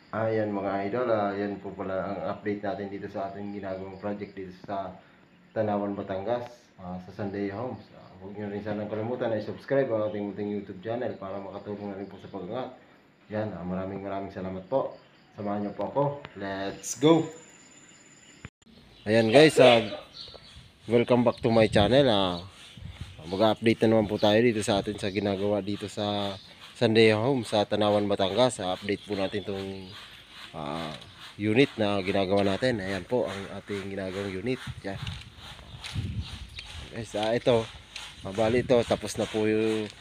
Ayan mga idol, yan po pala ang update natin dito sa ating ginagawang project dito sa Tanawan, Batangas, sa Sunday Homes. Huwag nyo rin sanang kalimutan na i-subscribe ang ating munting YouTube channel para makatulong na rin po sa pag-angat. Yan, maraming salamat po. Samahan nyo po ako. Let's go! Ayan guys, welcome back to my channel. Mag-update na naman po tayo dito sa atin sa ginagawa dito sa Sunday Home sa Tanawan, Batangas. Update po natin itong unit na ginagawa natin. Ayan po ang ating ginagawang unit. Yan. Guys, ito. Bali ito, tapos na po yung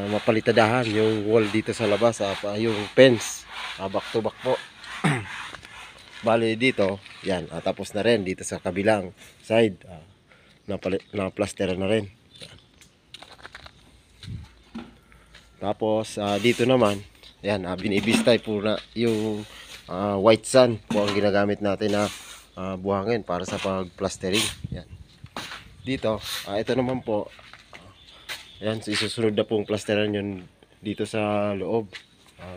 mapalitadahan yung wall dito sa labas. Yung fence. Back to back po. Bali dito, yan, tapos na rin dito sa kabilang side. Na plaster na rin. Tapos dito naman, yan, binibistay po na yung white sand po ang ginagamit natin na buhangin para sa pag-plastering. Yan. Dito, ito naman po, yan, isusunod na pong plasteran yun dito sa loob.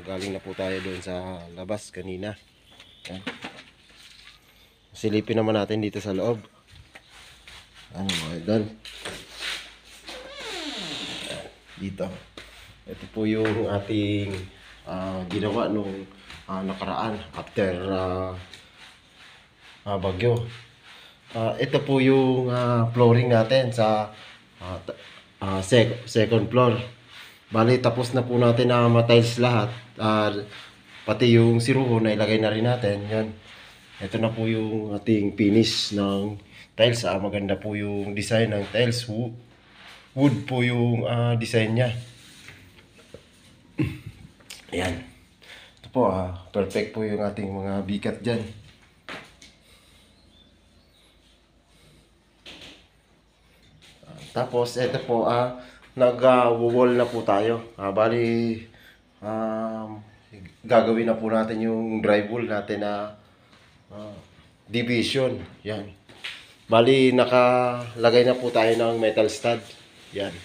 Galing na po tayo doon sa labas kanina. Yan. Silipin naman natin dito sa loob. Ano mga idol. Dito. Ito po yung ating ginawa nung nakaraan after bagyo. Ito po yung flooring natin sa second floor. Bali tapos na po natin na ma-tiles lahat. Pati yung siruho na ilagay na rin natin. Yan. Ito na po yung ating finish ng tiles. Maganda po yung design ng tiles. Wood po yung design niya. Ayan. Ito po, perfect po yung ating mga bikat dyan. Tapos, ito po, nag-wall na po tayo. Bali, gagawin na po natin yung drywall natin na division. Yan. Bali, nakalagay na po tayo ng metal stud. Yan.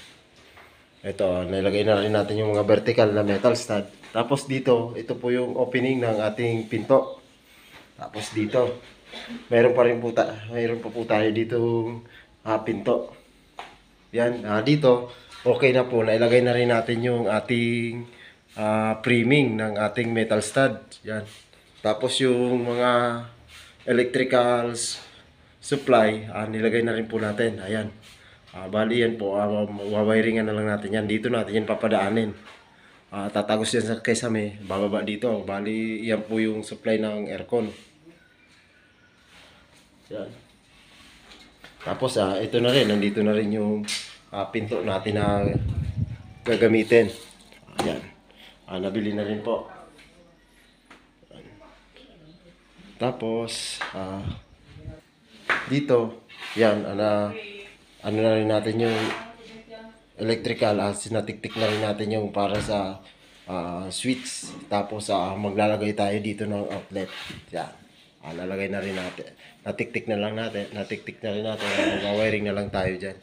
Ito, nilagay na rin natin yung mga vertical na metal stud. Tapos dito, ito po yung opening ng ating pinto. Tapos dito, mayroon pa po tayo dito pinto. Yan, dito, okay na po. Nailagay na rin natin yung ating framing ng ating metal stud. Yan. Tapos yung mga electricals supply, nilagay na rin po natin. Ayan. Bali yan po, wawiringan na lang natin yan. Dito natin yan papadaanin. Tatagos yan sa kesame, bababa dito. Bali yan po yung supply ng aircon. Yan. Tapos ito na rin, nandito na rin yung pinto natin na gagamitin. Ayan. Nabili na rin po. Tapos dito, yan, ano na rin natin yung electrical, sinatiktik na rin natin yung para sa switch. Tapos maglalagay tayo dito ng outlet. Yan. Lalagay na rin natin. Natiktik na rin natin. Mag-wiring na lang tayo dyan.